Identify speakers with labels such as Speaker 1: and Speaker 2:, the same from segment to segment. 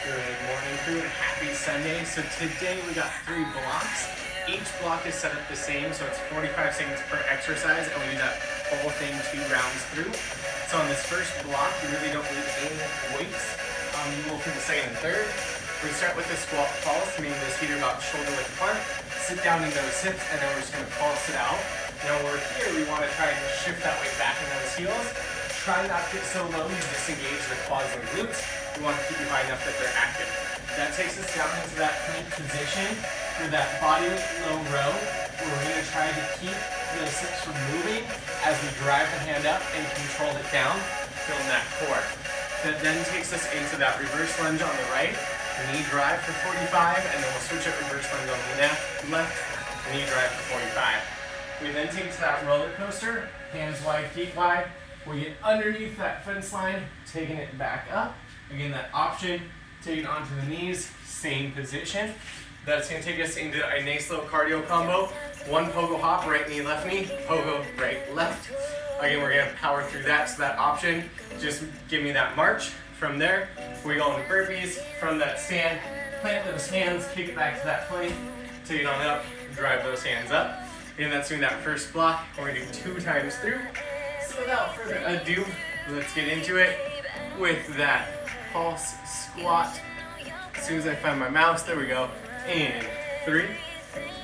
Speaker 1: Good morning, crew, and happy Sunday. So today we got 3 blocks. Each block is set up the same, so it's 45 seconds per exercise, and we do that whole thing 2 rounds through. So on this first block, you really don't need any weights. You will for the second and third. We start with the squat pulse, meaning those feet are about shoulder width apart. Sit down in those hips, and then we're just going to pulse it out. Now we're here, we want to try and shift that weight back in those heels. Try not to get so low you disengage the quads and glutes. We want to keep you high enough that they're active. That takes us down into that plank position for that body weight low row, where we're going to try to keep those hips from moving as we drive the hand up and control it down, filling that core. That then takes us into that reverse lunge on the right, knee drive for 45, and then we'll switch up reverse lunge on the left, knee drive for 45. We then take to that roller coaster, hands wide, feet wide. We get underneath that fence line, taking it back up. Again, that option, take it onto the knees, same position. That's going to take us into a nice little cardio combo. 1 pogo hop, right knee, left knee, pogo, right, left. Again, we're going to power through that, so that option, just give me that march. From there, we go into burpees. From that stand, plant those hands, kick it back to that plank, take it on up, drive those hands up. And that's doing that first block. We're going to do 2 times through. So without further ado, let's get into it with that pulse squat. As soon as I find my mouse, there we go. And 3,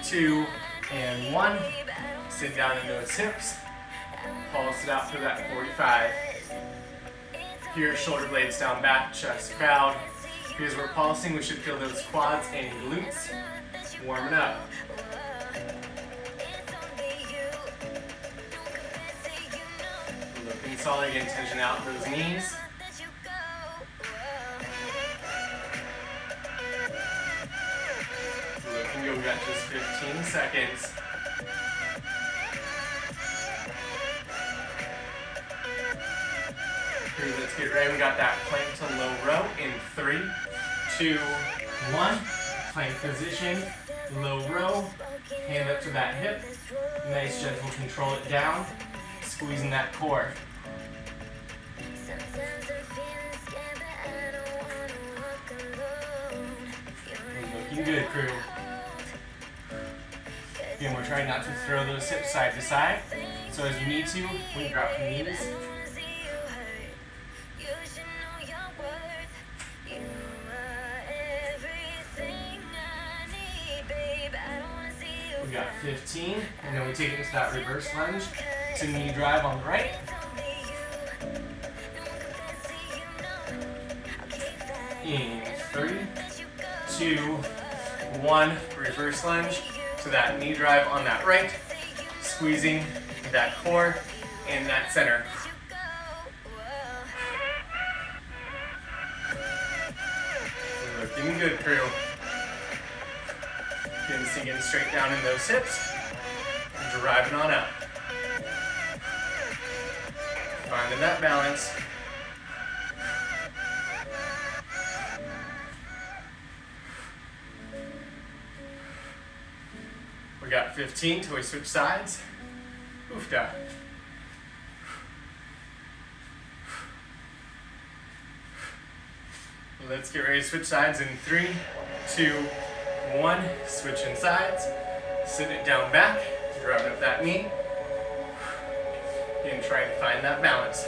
Speaker 1: 2, and 1. Sit down in those hips. Pulse it out through that 45. Here, shoulder blades down back, chest proud. Because we're pulsing, we should feel those quads and glutes warming up. Looking solid, again, tension out those knees. Looking good, we got just 15 seconds. Here, let's get ready. We got that plank to low row in 3, 2, 1. Plank position, low row, hand up to that hip. Nice, gentle, control it down. Squeezing that core. Looking good, crew. Again, we're trying not to throw those hips side to side. So as you need to, when you drop your knees, we got 15, and then we take it into that reverse lunge to knee drive on the right. In 3, 2, 1, reverse lunge to that knee drive on that right, squeezing that core and that center. Looking good, crew. Getting straight down in those hips, driving on up. Finding that balance. We got 15 till we switch sides. Oofda. Let's get ready to switch sides in 3, 2, 1, switching sides, sit it down back, driving up that knee, and try and find that balance.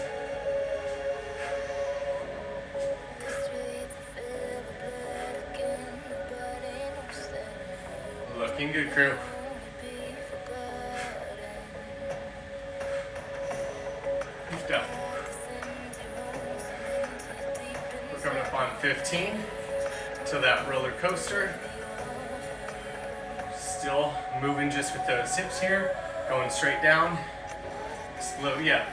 Speaker 1: Looking good, crew. Lift up. We're coming up on 15 to that roller coaster. Still moving just with those hips here, going straight down, slow, yeah.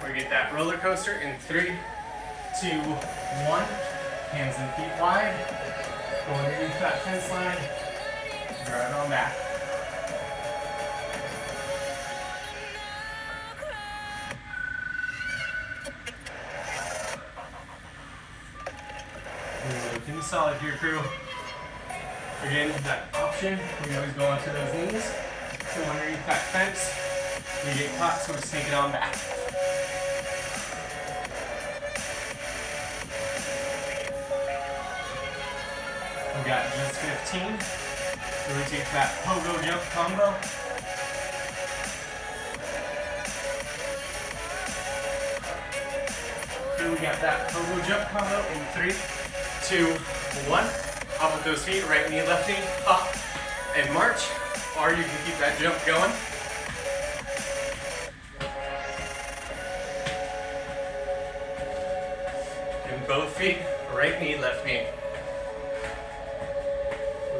Speaker 1: We get that roller coaster in 3, 2, 1, hands and feet wide, go underneath that fence line, drive on back. Looking solid here, crew. Again, that option, we always go onto those knees. So underneath that fence, we get caught, so let's take it on back. We got just 15. Then we take that pogo jump combo. Then we got that pogo jump combo in 3, 2, 1. Up with those feet, right knee, left knee, up and march. Or you can keep that jump going. And both feet, right knee, left knee.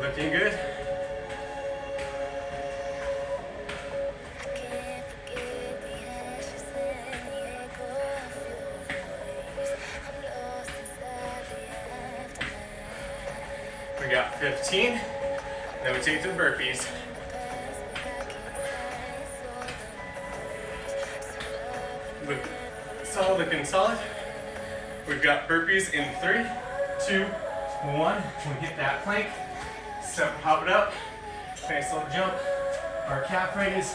Speaker 1: Looking good. We got 15. Then we take the burpees. Looking solid. We've got burpees in 3, 2, 1. Can we hit that plank? Step, hop it up. Nice little jump. Our calf raise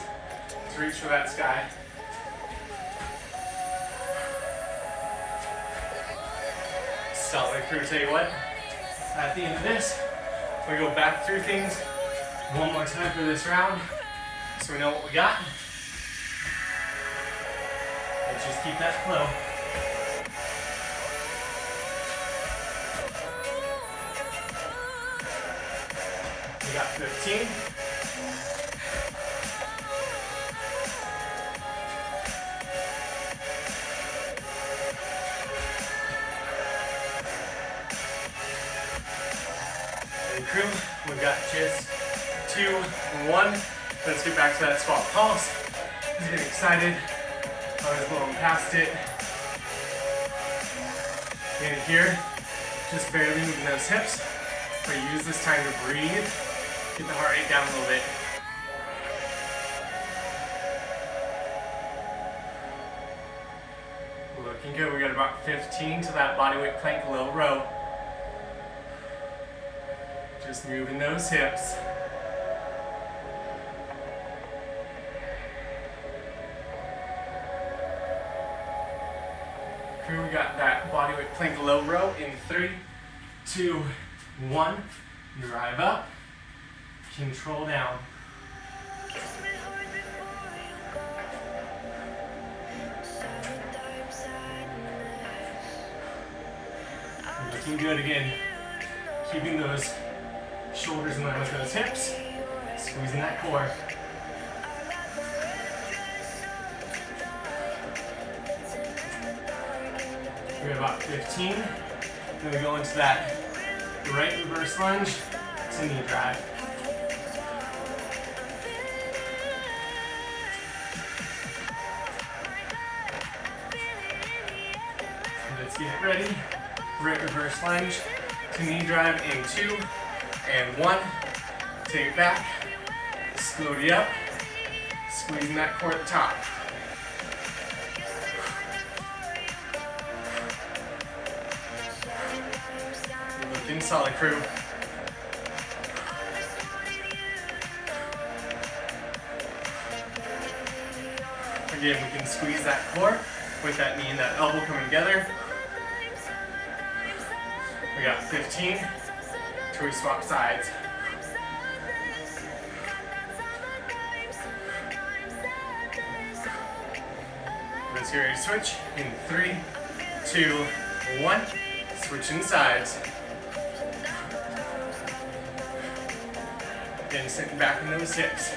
Speaker 1: to reach for that sky. Solid crew. Tell you what, at the end of this, we go back through things one more time for this round so we know what we got. Let's just keep that flow. We got 15. And crew, we've got just 2, 1. Let's get back to that squat pulse. Let's get excited. I was blowing past it. And here, just barely moving those hips. But use this time to breathe. Get the heart rate down a little bit. Looking good. We got about 15 to that bodyweight plank low row. Just moving those hips. Here we got that bodyweight plank low row in 3, 2, 1. Drive up. Control down. Looking good again. Keeping those shoulders in line with those hips. Squeezing that core. We have about 15. Then we go into that right reverse lunge to knee drive. Let's get it ready. Right reverse lunge to knee drive in 2 and 1. Take it back. Slowly up. Squeezing that core at the top. Looking solid, crew. Again, we can squeeze that core with that knee and that elbow coming together. We got 15 till we swap sides. Let's get ready to switch in 3, 2, 1. Switching sides. Again, sitting back in those hips.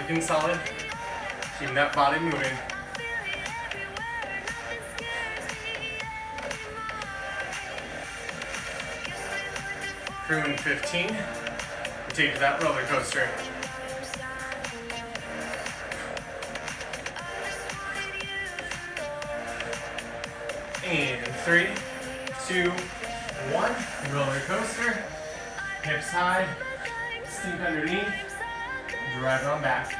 Speaker 1: Looking solid. Keeping that body moving. Crew in 15. We take to that roller coaster. And 3, 2, 1. Roller coaster. Hips high. Sink underneath. Drive on back.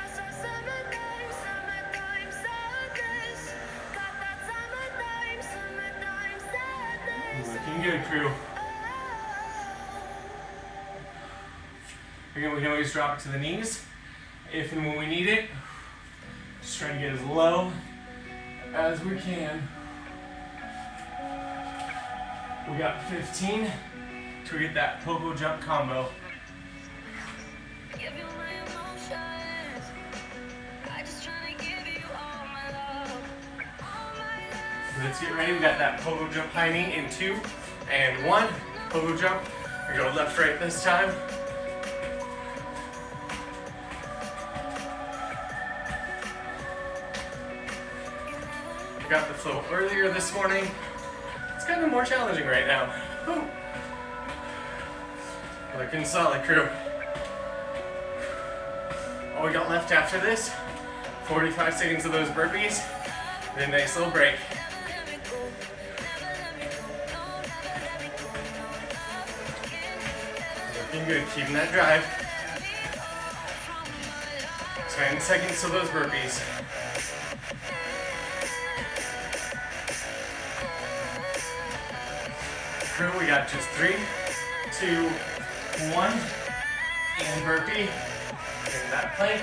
Speaker 1: Looking good, crew. Again, we can always drop it to the knees if and when we need it. Just trying to get as low as we can. We got 15 to get that pogo jump combo. So let's get ready. We got that pogo jump high knee in 2 and 1. Pogo jump. We go left, right this time. We got the flow earlier this morning. It's kind of more challenging right now. Woo. Looking solid, crew. All we got left after this, 45 seconds of those burpees, then a nice little break. Looking good, keeping that drive. 10 seconds of those burpees. Crew, we got just 3, 2, 1, and burpee. In that plank,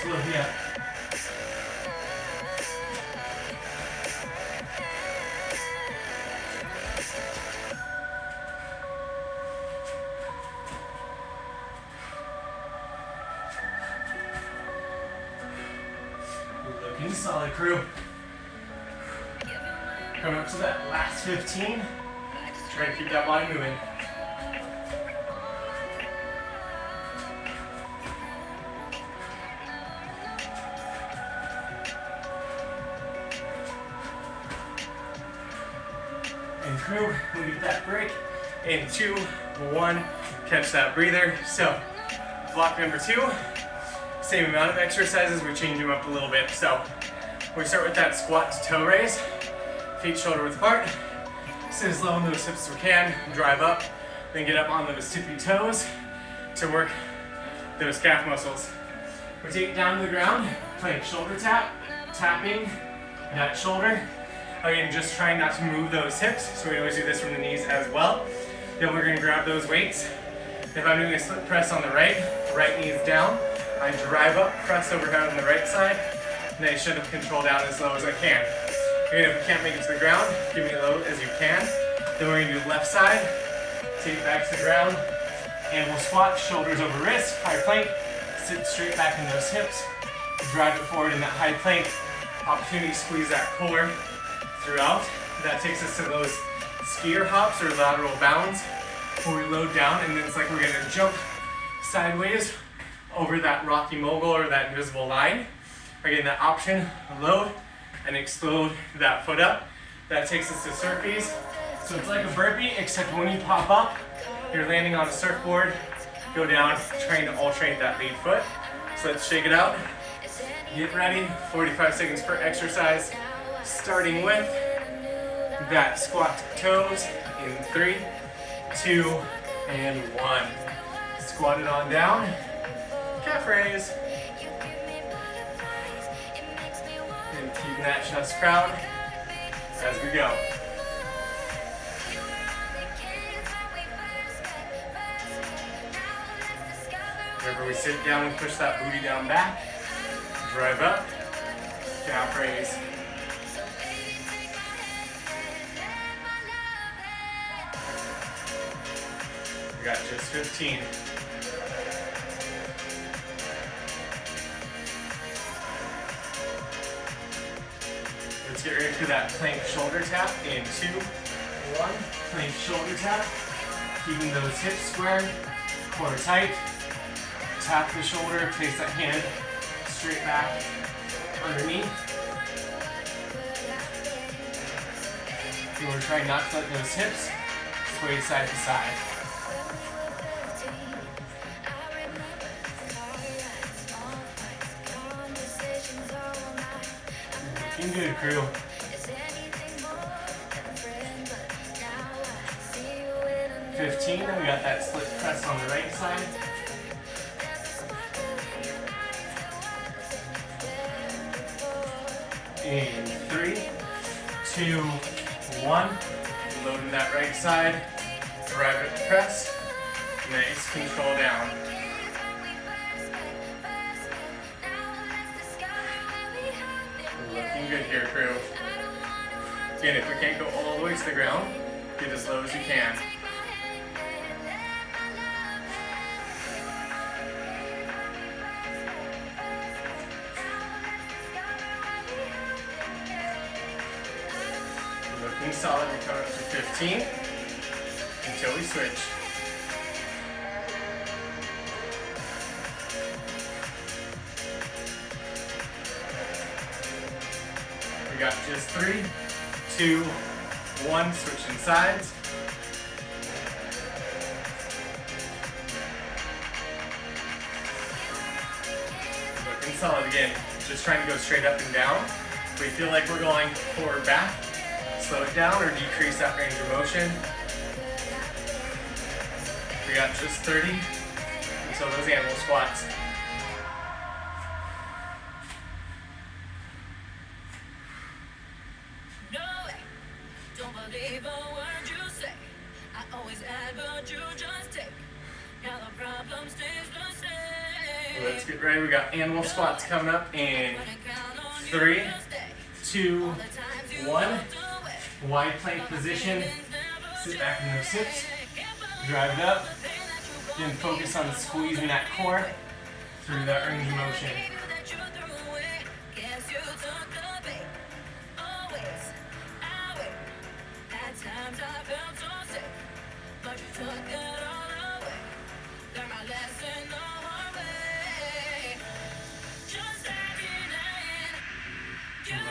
Speaker 1: slow me up. Looking solid, crew. Coming up to that last 15. Try to keep that body moving. And crew, we get that break in 2, 1, catch that breather. So, block number 2, same amount of exercises, we change them up a little bit. So, we start with that squat to toe raise, feet shoulder width apart. Sit as low on those hips as we can, drive up, then get up on those tippy toes to work those calf muscles. We take it down to the ground, plank shoulder tap, tapping that shoulder. Again, just trying not to move those hips, so we always do this from the knees as well. Then we're gonna grab those weights. If I'm doing a split press on the right knee's down, I drive up, press overhead on the right side, and I should have control down as low as I can. Again, if you can't make it to the ground, give me as low as you can. Then we're gonna do left side, take it back to the ground, and we'll squat, shoulders over wrist, high plank, sit straight back in those hips, drive it forward in that high plank, opportunity to squeeze that core throughout. That takes us to those skier hops or lateral bounds, where we load down, and then it's like we're gonna jump sideways over that rocky mogul or that invisible line. Again, that option, load, and explode that foot up. That takes us to surfees. So it's like a burpee, except when you pop up, you're landing on a surfboard, go down, trying to alternate that lead foot. So let's shake it out. Get ready, 45 seconds per exercise, starting with that squat to toes in 3, 2, and 1. Squat it on down, calf raise. And keeping that chest proud as we go. Whenever we sit down, we push that booty down back, drive up, calf raise. We got just 15. Let's get ready for that plank shoulder tap in 2, 1. Plank shoulder tap, keeping those hips square, core tight. Tap the shoulder, place that hand straight back underneath. And we're trying not to let those hips sway side to side. Looking good, crew. $15, and we got that split press on the right side. In 3, 2, 1. Loading that right side. Drive it, press. Nice, control down. good here, crew. Again, if we can't go all the way to the ground, get as low as you can. Looking solid, we come up to 15 until we switch. We got just 3, 2, 1, switching sides. Looking solid again, just trying to go straight up and down. If we feel like we're going forward, back, slow it down or decrease that range of motion. We got just 30 until those animal squats. Let's get ready. We got animal squats coming up in 3, 2, 1. Wide plank position. Sit back in those hips. Drive it up. Then focus on squeezing that core through that range of motion.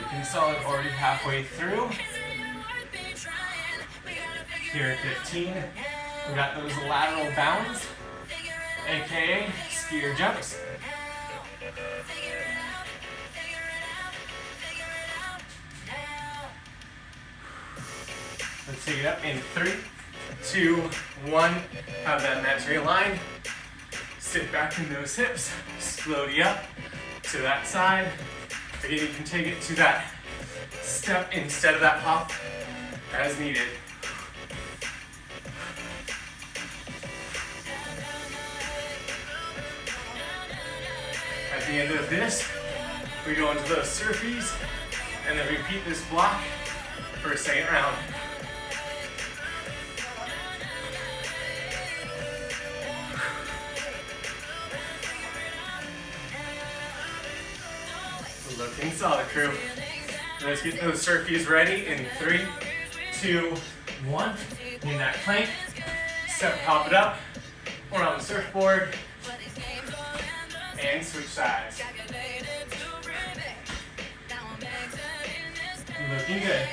Speaker 1: Looking solid, already halfway through. Here at 15, we got those lateral bounds, aka skier jumps. Let's take it up in 3, 2, 1. Have that mat realigned. Sit back in those hips. Slowly up to that side. Again, you can take it to that step instead of that hop as needed. At the end of this, we go into those surfees and then repeat this block for a second round. Looking solid, crew. Let's get those surfees ready in 3, 2, 1. In that plank, step, hop it up. We're on the surfboard. And switch sides. Looking good.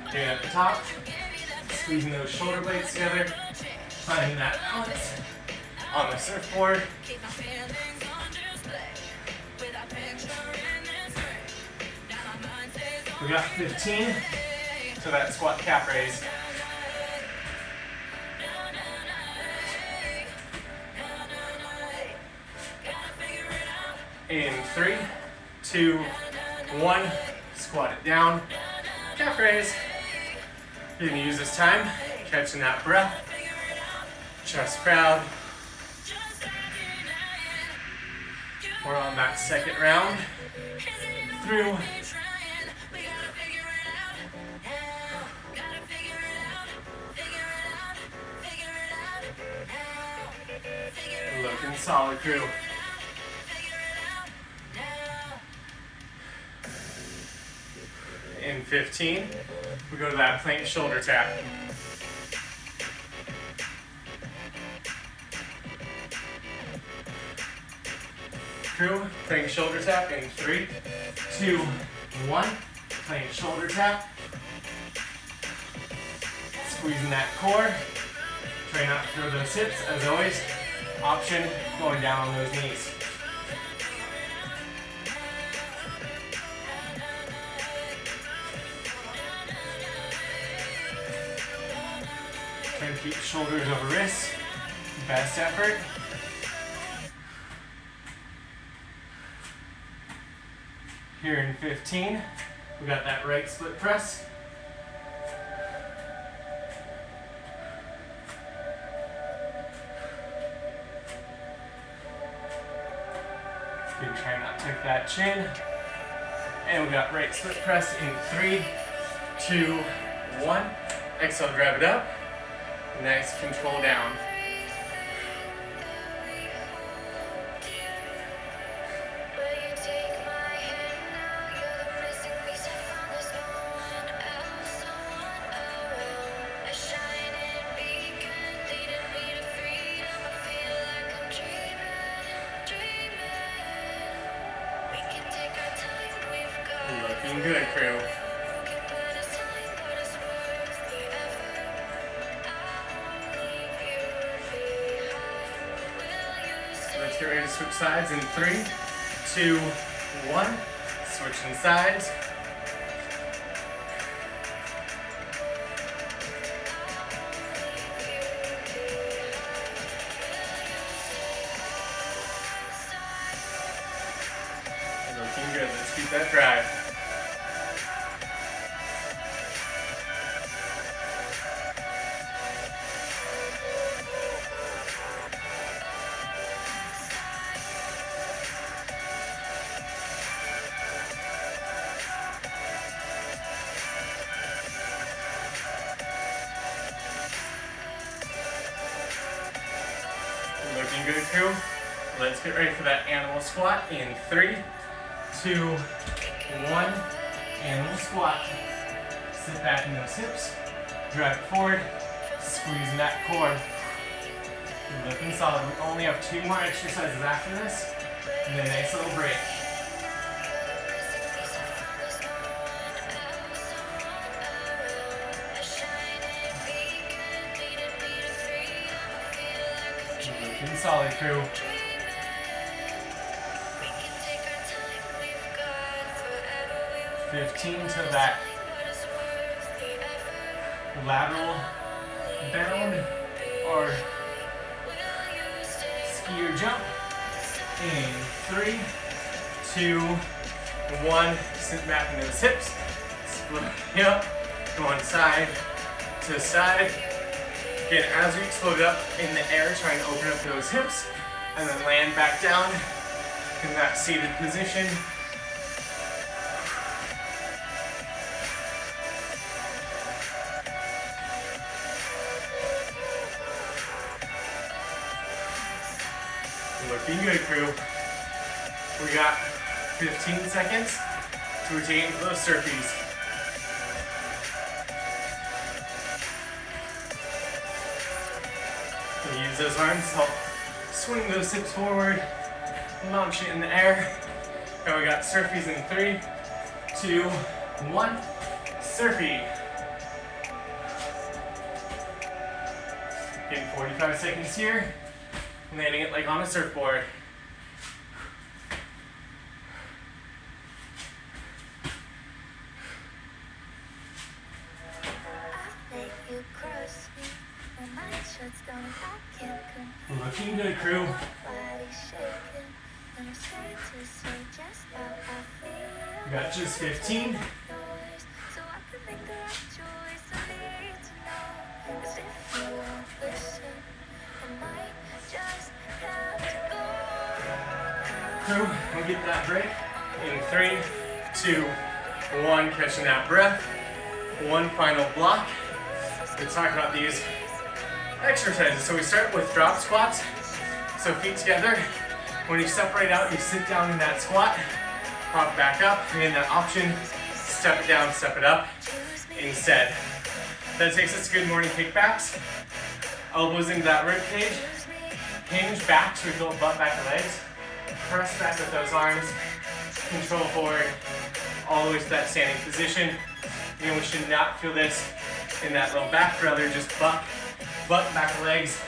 Speaker 1: Again at the top, squeezing those shoulder blades together, finding that balance on the surfboard. We got 15 to that squat calf raise. In 3, 2, 1, squat it down, calf raise. You're gonna use this time, catching that breath, chest proud. We're on that second round, through. Looking solid, crew. In 15, we go to that plank shoulder tap. Crew, plank shoulder tap in 3, 2, 1. Plank shoulder tap. Squeezing that core. Try not to throw those hips, as always. Option, going down on those knees. Try to keep shoulders over wrists. Best effort. Here in 15, we got that right split press. Took that chin. And we got right split press in 3, 2, 1. Exhale, grab it up. Nice control down. Looking good, crew. Let's get ready to switch sides in 3, 2, 1. Switching sides. Looking good. Let's keep that drive. Looking good, crew. Let's get ready for that animal squat in 3, 2, 1. Animal squat. Sit back in those hips. Drive it forward. Squeezing that core. Looking solid. We only have 2 more exercises after this. And then a nice little break. Looking solid, crew. $15 to that lateral bound or skier jump. In 3, 2, 1. Sit back into those hips. Split up. Going side to side. Again, as we explode up in the air, try and open up those hips, and then land back down in that seated position. Looking good, crew. We got 15 seconds to rotate into those surfies. Use those arms to help swing those hips forward, launch it in the air. And we got surfies in 3, 2, 1. Surfee. Getting 45 seconds here. Landing it like on a surfboard. Looking good, crew. We got just 15. Crew, we'll get that break in 3, 2, 1. Catching that breath. One final block. Let's talk about these exercises. So we start with drop squats. So feet together. When you separate out, you sit down in that squat, pop back up, and in that option, step it down, step it up instead. That takes us to good morning kickbacks. Elbows into that rib cage. Hinge back so we feel butt back of legs. Press back with those arms. Control forward all the way to that standing position. Again, we should not feel this in that low back, rather just butt, back of legs,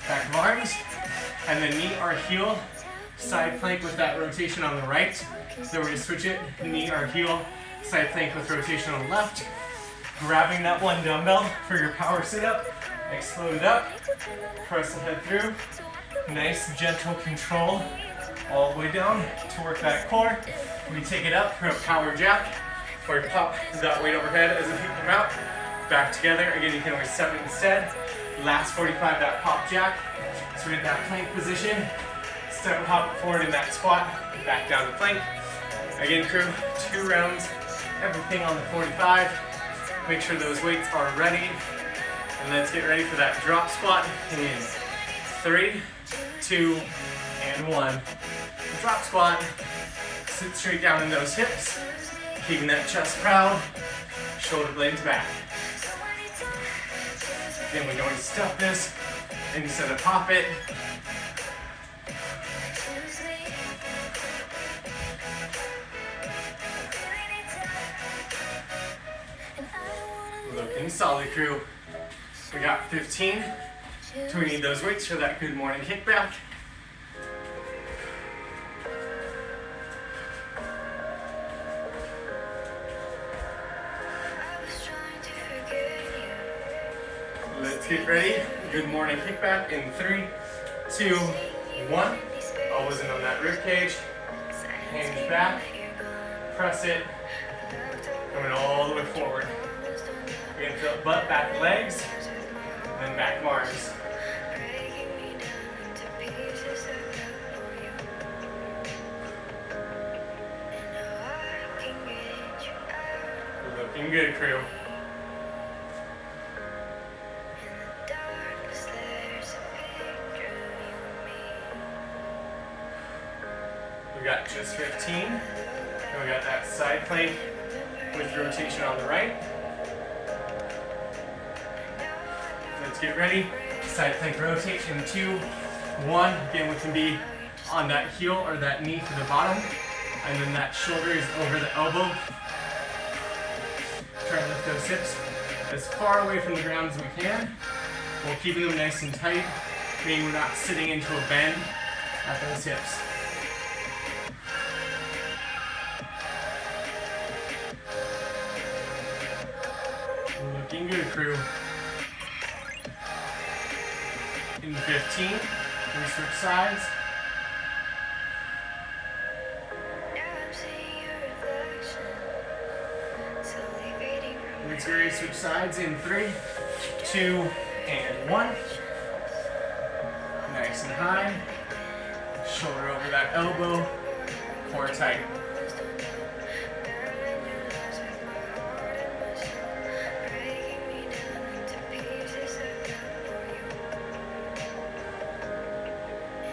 Speaker 1: back of arms. And then knee or heel, side plank with that rotation on the right. So we're going to switch it, knee or heel, side plank with rotation on the left. Grabbing that one dumbbell for your power sit-up. Explode it up, press the head through. Nice gentle control all the way down to work that core. We take it up for a power jack, where you pop that weight overhead as the feet come out. Back together. Again, you can always step it instead. Last 45, that pop jack. So we get that plank position. Step hop forward in that squat, back down to plank. Again, crew, 2 rounds, everything on the 45. Make sure those weights are ready. And let's get ready for that drop squat in 3, 2, and 1. Drop squat, sit straight down in those hips, keeping that chest proud, shoulder blades back. Again, we can always stuff this instead of pop it. Looking solid, crew. We got 15. Do we need those weights for that good morning kickback? Let's get ready. Good morning kickback in 3, 2, 1. Always in on that rib cage. Hands back. Press it. Coming all the way forward. We're gonna feel butt, back, legs, and then back arms. Looking good, crew. We got just 15. And we got that side plank with rotation on the right. Let's get ready. Side plank rotate in 2, 1. Again, we can be on that heel or that knee to the bottom. And then that shoulder is over the elbow. Try to lift those hips as far away from the ground as we can, while keeping them nice and tight, meaning we're not sitting into a bend at those hips. Looking good, crew. In 15, we switch sides. Let's switch sides in 3, 2, and 1. Nice and high. Shoulder over that elbow. Core tight.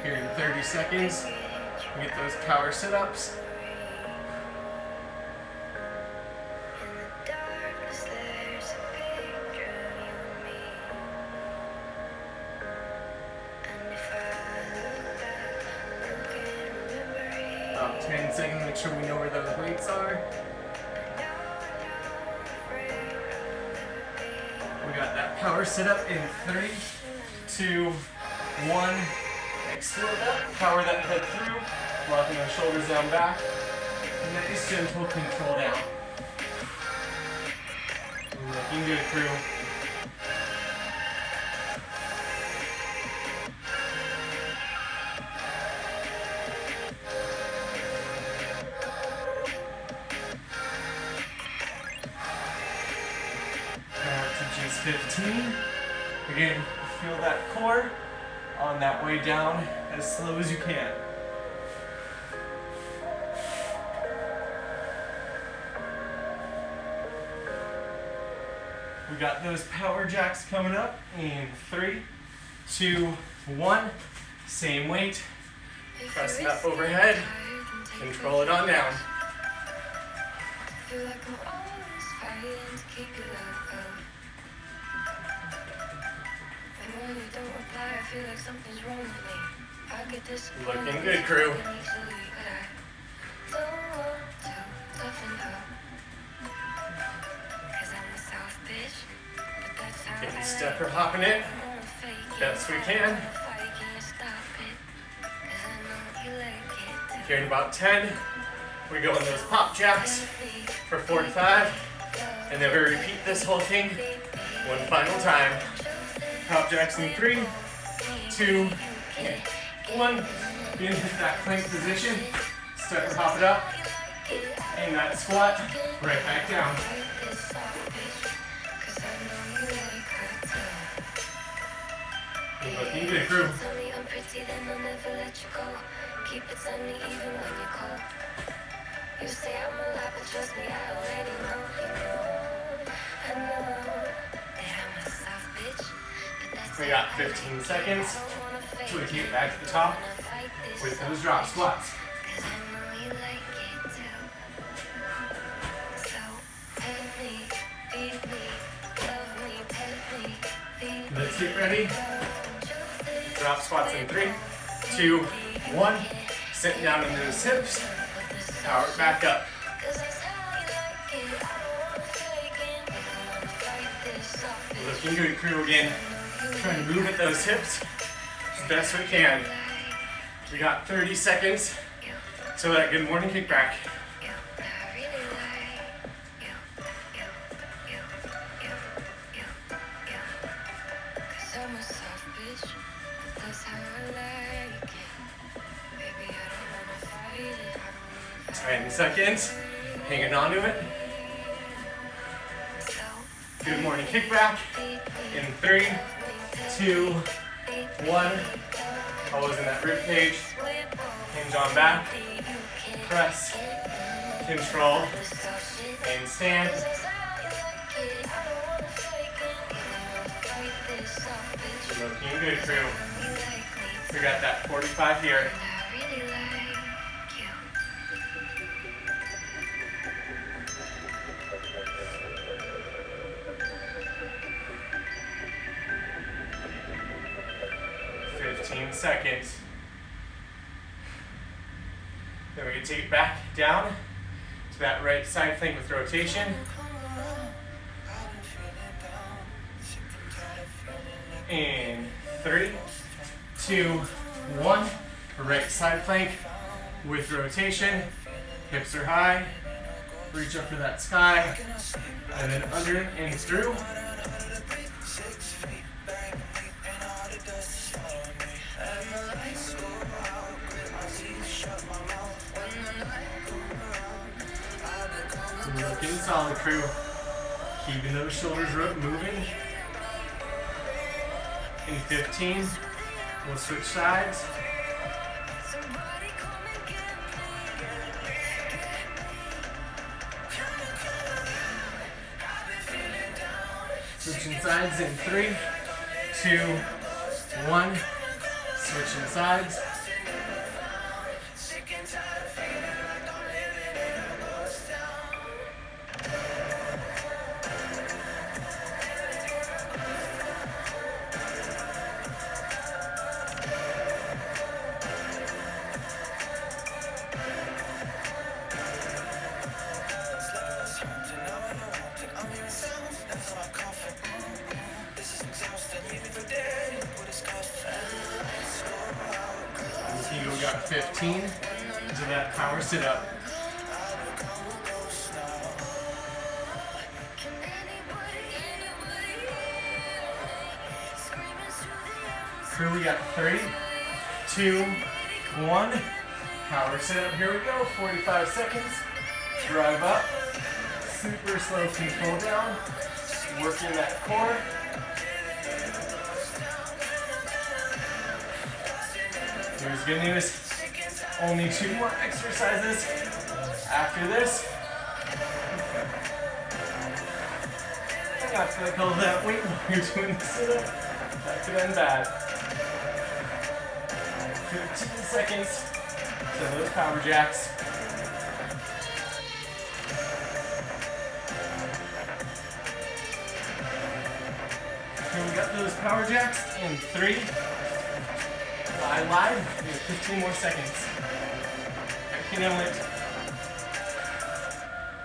Speaker 1: Here in 30 seconds, we get those power sit-ups. About 10 seconds, make sure we know where those weights are. We got that power sit-up in 3, 2, 1. Explode up, power that head through, locking those shoulders down back. Nice gentle control down. Looking good, crew. Back to just 15. Again, feel that core on that way down as slow as you can. We got those power jacks coming up in 3, 2, 1. Same weight. Pressing up overhead. Control it on down. Looking good, crew. Getting stepper hopping it best we can. Here in about 10, we go in those pop jacks for 45, and then we repeat this whole thing one final time. Pop jacks in 3, 2, and 1. Begin to hit that plank position. Start to hop it up. And that squat, right back down. Looking good, crew.
Speaker 2: You say I'm a lie, but trust me, I already know. I know that I'm a soft bitch, but that's
Speaker 1: We got 15 seconds till we get back to the top with those drop squats.
Speaker 2: Cause I know you like it too. So pet me, feed me, love me, pet me, feed me.
Speaker 1: Let's get ready. Drop squats in 3, 2, 1. Sit down into those hips. Power it back up. Looking good, crew, again. Trying to move at those hips as best we can. We got 30 seconds till that good morning kickback.
Speaker 2: I'm a soft bitch, but that's how I like it. Baby, I don't wanna fight it.
Speaker 1: 10 seconds. Hanging on to it. Good morning kickback. In 3, 2, 1. Always in that rib cage. Hinge on back. Press. Control. And stand. Looking good, crew. We got that 45 here. 15 seconds. Then we can take it back down to that right side plank with rotation. In 3, 2, 1. Right side plank with rotation. Hips are high. Reach up for that sky. And then under and through. Looking solid, crew. Keeping those shoulders moving. In 15, we'll switch sides. Switching sides in 3, 2, 1. Switching sides. We got 15 to that power sit up. Crew, we got 3, 2, 1. Power sit up. Here we go. 45 seconds. Drive up. Super slow control down. Working that core. Here's good news. Only 2 more exercises after this. I'm not gonna call that weight while you're doing the sit-up. That could end bad. 15 seconds to those power jacks. Here we got those power jacks in 3. Live. We have 15 more seconds. I can inlet.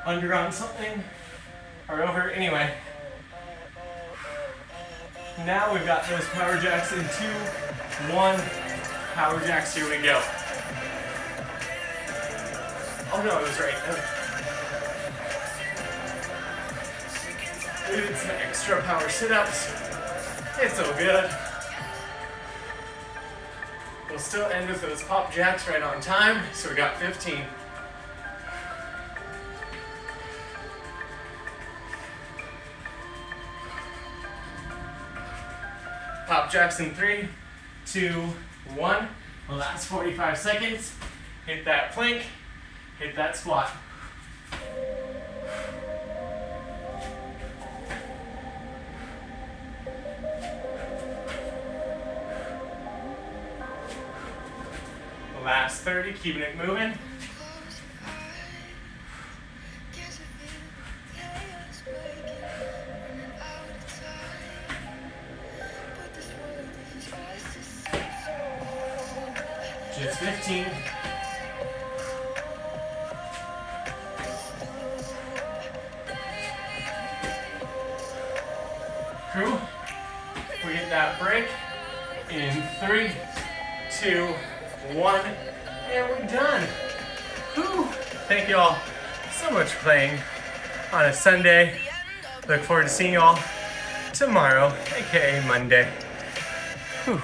Speaker 1: Under on something. Or over. Anyway. Now we've got those power jacks in 2, 1. Power jacks. Here we go. Oh no, it was right. We did some extra power sit-ups. It's so good. We'll still end with those pop jacks right on time, so we got 15. Pop Hop jacks in 3, 2, 1. Last 45 seconds. Hit that plank, hit that squat. Last 30, keeping it moving. Just 15. Crew, we get that break in 3, 2, 1, and we're done. Whew. Thank you all so much for playing on a Sunday. Look forward to seeing you all tomorrow, aka Monday. Whew.